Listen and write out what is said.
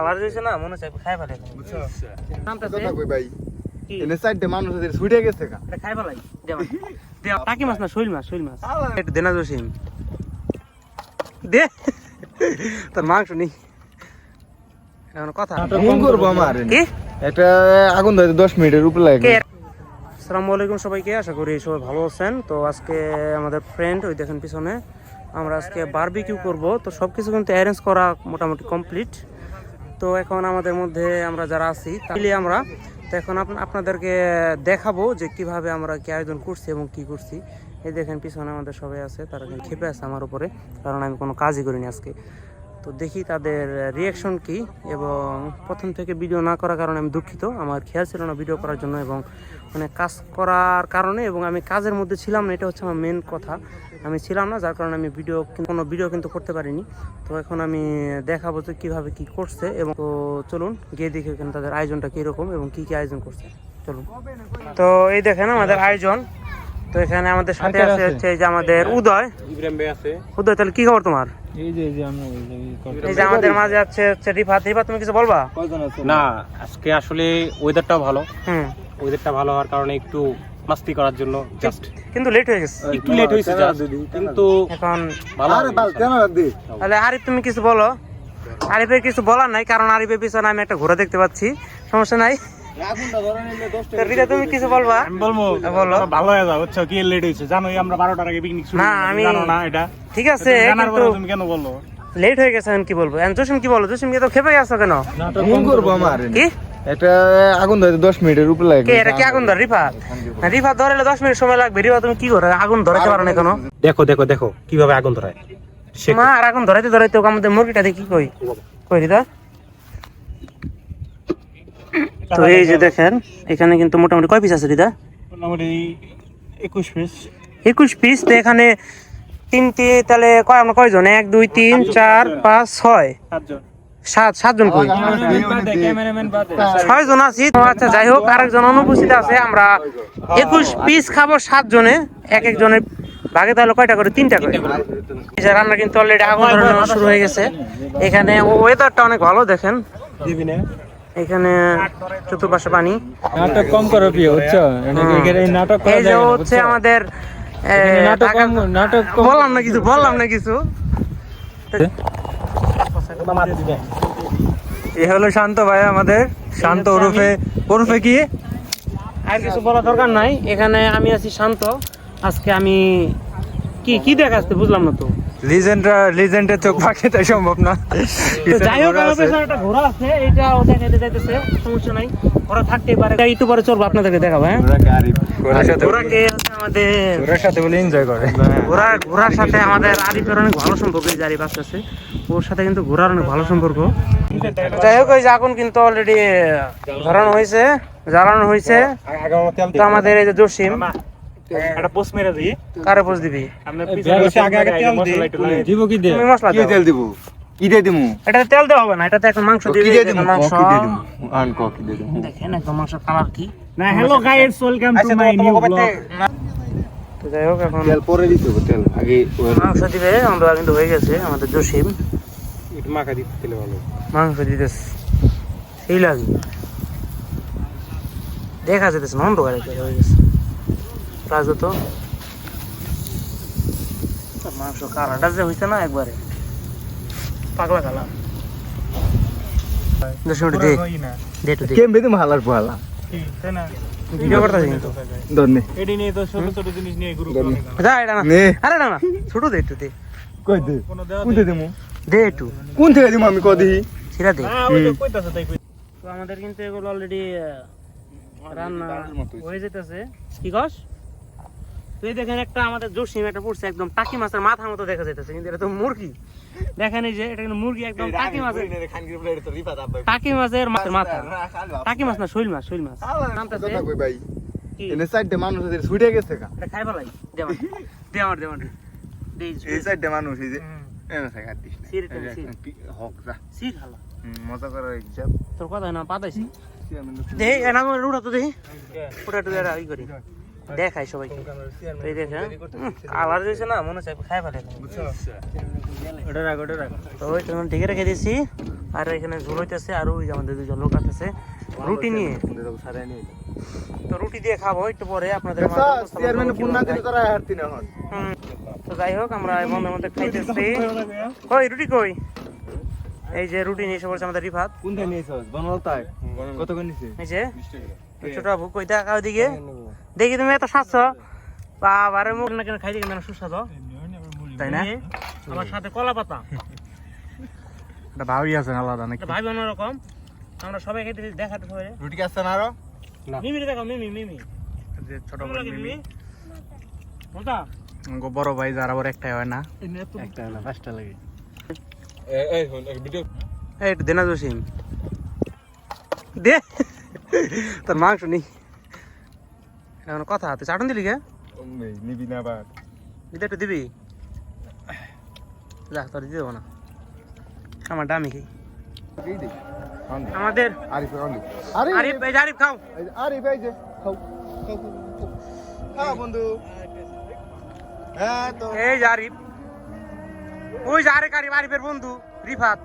খাবার দিয়েছে না মনে চাই খাই ফেলে বুঝছো নামতাছে কই ভাই এনে সাইডে মানুষ এদের ছুটে গেছে কা এটা খাই ফেলাই দে টাকি মাছ না শৈল মাছ একটু দেনা জসিম দে তোর মাংস নেই এখন কথা ফোন করব আমার কি এটা আগুন ধরে 10 মিনিটের উপরে লাগে আসসালামু আলাইকুম সবাইকে আশা করি সবাই ভালো আছেন তো আজকে আমাদের ফ্রেন্ড ওই দেখেন পিছনে আমরা আজকে বারবিকিউ করব তো সবকিছু কিন্তু অ্যারেঞ্জ করা মোটামুটি কমপ্লিট তো এখন আমাদের মধ্যে আমরা যারা আছি তাহলে আমরা তো এখন আপনাদেরকে দেখাবো যে কিভাবে আমরা কি আয়োজন করছি এবং কি করছি এই দেখেন পিছনে আমাদের সবাই আছে তারা কিন্তু ক্ষেপে আছে আমার উপরে কারণ আমি কোনো কাজই করিনি আজকে তো দেখি তাদের রিয়াকশন কি এবং প্রথম থেকে ভিডিও না করার কারণে আমি দুঃখিত আমার খেয়াল ছিল না ভিডিও করার জন্য এবং মানে কাজ করার কারণে এবং আমি কাজের মধ্যে ছিলাম না এটা হচ্ছে আমার মেন কথা আমি ছিলাম না যার কারণে আমি কোনো ভিডিও কিন্তু করতে পারিনি তো এখন আমি দেখাবো যে কীভাবে কি করছে এবং তো চলুন গিয়ে দেখি এখানে তাদের আয়োজনটা কীরকম এবং কি কি আয়োজন করছে চলুন তো এই দেখেন আমাদের আয়োজন তো এখানে আমাদের সাথে আছে হচ্ছে এই যে আমাদের উদয় ইব্রাহিম ভাই আছে উদয় তাহলে কি খবর তোমার এই যে আমাদের মাঝে আছে হচ্ছে রিফাত তুমি কিছু বলবা না আজকে আসলে ওয়েদারটাও ভালো ওয়েদারটা ভালো হওয়ার কারণে একটু মাস্তি করার জন্য জাস্ট কিন্তু লেট হয়ে গেছে একটু লেট হয়েছে কিন্তু এখন ভালো আরে বাল কেন দি তাহলে আরিফ তুমি কিছু বলো আরিফের কিছু বলার নাই কারণ আরিফের পিছনে আমি একটা ঘোড়া দেখতে পাচ্ছি সমস্যা নাই তুমি কিছু বলবা আমি বলবো বলো ভালো হয়ে যাও বুঝছো কি লেট হয়েছে জানোই আমরা 12টার আগে পিকনিক শুরু না আমি জানো না এটা ঠিক আছে জানার পরে কিন্তু তুমি কেন বললো লেট হয়ে গেছে আমি কি বলবো জসিম কি বলো জসিম তো খেপে গেছো কেন ফোন করব আমার কি এটা আগুন ধরে 10 মিনিটের উপরে লাগে কে এটা কি আগুন ধরে রিফাত রিফাত ধরলে 10 মিনিট সময় লাগবে রিফাত তুমি কি করে আগুন ধরাতে পারো না কেন দেখো দেখো দেখো কিভাবে আগুন ধরায় মা আর আগুন ধরাইতে আমাদের মুরগিটা দেখি কই রিদা তো এই যে দেখেন এখানে কিন্তু মোটামুটি কয় পিস আছে রিদা মোটামুটি 21 পিস তো এখানে তিনটি তাহলে আমরা কয়জন 1 2 3 4 5 6 সাতজন কই 6 জন আছি তো আচ্ছা যাই হোক আরেকজন অনুপস্থিত আছে আমরা 21 পিস খাবো 7 জনে এক জনের ভাগে তাহলে কয়টা করে 3টা করে এই যে রান্না কিন্তু অলরেডি আগুন ধরানো শুরু হয়ে গেছে এখানে ওয়েদারটা অনেক ভালো দেখেন এখানে চতুর্পাশে পানি নাটক কম করো প্রিয় বুঝছো এই নাটক করা এই যে হচ্ছে আমাদের নাটক বললাম না কিছু এ হলো শান্ত ভাই আমাদের শান্ত ওরফে কি আর কিছু বলা দরকার নাই এখানে আমি আছি শান্ত আজকে আমি কি দেখাচ্ছি বুঝলাম না তো লিজেন্ডের চোখ ফাঁকে তাই সম্ভব না যাই হোক আমার পেছনে একটা ঘোড়া আছে এটা ও দেখাইতে যাইতেছে সমস্যা নাই ঘোড়া থাকতেই পারে একটু পরে চলবো আপনাদেরকে দেখাবো হ্যাঁ ঘোড়াকে আমাদের ঘোড়ার সাথে বলে এনজয় করে ঘোড়ার সাথে আমাদের আরিফের অনেক ভালো সম্পর্ক এই যে আরিফ আসতেছে ওর সাথে কিন্তু ঘোড়ার অনেক ভালো সম্পর্ক যাই হোক ওই যে আগুন কিন্তু অলরেডি জ্বালানো হয়েছে তো আমাদের এই যে জসিম একটা পোস্ট মেরে দিই কারে পোস্ট দিবি আমরা পিছনে আগে তেল দিই দিব কি দে তুমি মশলা কি দাও তেল দিব কি দিয়ে দিমু এটাতে তেল দেওয়া হবে না এটাতে এখন মাংস কি দিবি দিয়ে দিমু মাংস কি দিয়ে দিমু আন কি দিয়ে দিমু দেখেন একদম মাংস কালার কি না hello guys welcome to my new blog তো যাই হোক এখন তেল পরে দিতে হবে তেল আগে মাংস দিবে আমরা কিন্তু হয়ে গেছে আমাদের জসিম একটু মাখা দিতে দিলে ভালো মাংস দিতেছে সেই লাগে দেখা যেতেছে না অন্ধকার হয়ে গেছে কাজ তো মাংস কালারটা যে হইছে না একবারে পাগলা কালার কেমবে দিমু হালার পোহালা ভিডিও করতেছি কিন্তু দন্নে এডি নিয়ে তো ছোট ছোট জিনিস নিয়ে গ্রুপ যা এটা না নে আরে না ছোট দে একটু দে কই দে কোন দে দিমু দে একটু কোন থেকে দিমু আমি কদি ছিড়া দে হ্যাঁ ওই তো কইতাছে তাই তো আমাদের কিন্তু এগুলো অলরেডি রান্না হয়ে যেতেছে কি কস তুই দেখেন একটা আমাদের জসিম একটা পড়ছে একদম টাকি মাছের মাথার মতো দেখা যাইতেছে কিন্তু এটা তো মুরগি দেখেন এই যে এটা কিন্তু মুরগি একদম টাকি মাছের মাথা টাকি মাছ না শৈল মাছ নামতাছে কই ভাই এনে সাইডে মানুষ এদের ছুটে গেছে কা এটা খাই ফেলাই দে আমার এই সাইডে মানুষ এই যে এনে থাকা দিস না সির হক যা সির খালা মজা করার হিসাব তোর কথা না পাতাইছি দে এনা রুড়া তো দেখি ওটা একটু ই করি দেখাই সবাইকে এই দেখেন কালার দিয়েছে না মনে চাই খাই ফেলে ওটা রাখ তো ওইটা ঢেকে রেখে দিয়েছি আর এখানে ঝোল হইতেছে, আর ওই যে আমাদের দুজন লোক আছে রুটি নিয়ে। তো রুটি দিয়ে খাবো একটু পরে আপনাদের মাঝে উপস্থাপন করবো। তো যাই হোক আমরা মধ্যে মধ্যে খাইতেছি। কই রুটি কই? এই যে রুটি নিয়ে এসে পড়ছে আমাদের রিফাত। কোনটা নিয়েছস বনলতায় কত করে নিছিস? এই যে ছোট বাবু কই দেখা ওদিকে দেখি তুমি এত স্বাস্থ্য বাবারে মুখ না কেন খাইতে কেন সুস্বাদু তাই না? আমার সাথে কলা পাতা এটা ভাবি আছে আলাদা নাকি? ভাই অন্যরকম। আমরা সবাই খেতে দেখাতে সবাই রুটি কি আসছে না আরো? মিমি দেখো মিমি যে ছোট কেমন ভাই লাগে মিমি, কোনটা? গো বড় ভাই যার আবার একটাই হয় না, একটা হয় না, পাঁচটা লাগে। এই হন এক ভিডিও এই একটু দেনা জসিম দে তোর মাংস নেই এখন কথা তুই চাটন দিলি কে? নিবি না আবার দিতে একটু দিবি যা তোর দিতে দেবো না আমার দামি খাই আমাদের আরিফ অনলি আরিফ এই যে আরিফ খাও আরিফ এই যে খাও খাও খাও বন্ধু হ্যাঁ তো এই যে আরিফ ওই যে আরেক আরিফ আরিফের বন্ধু রিফাত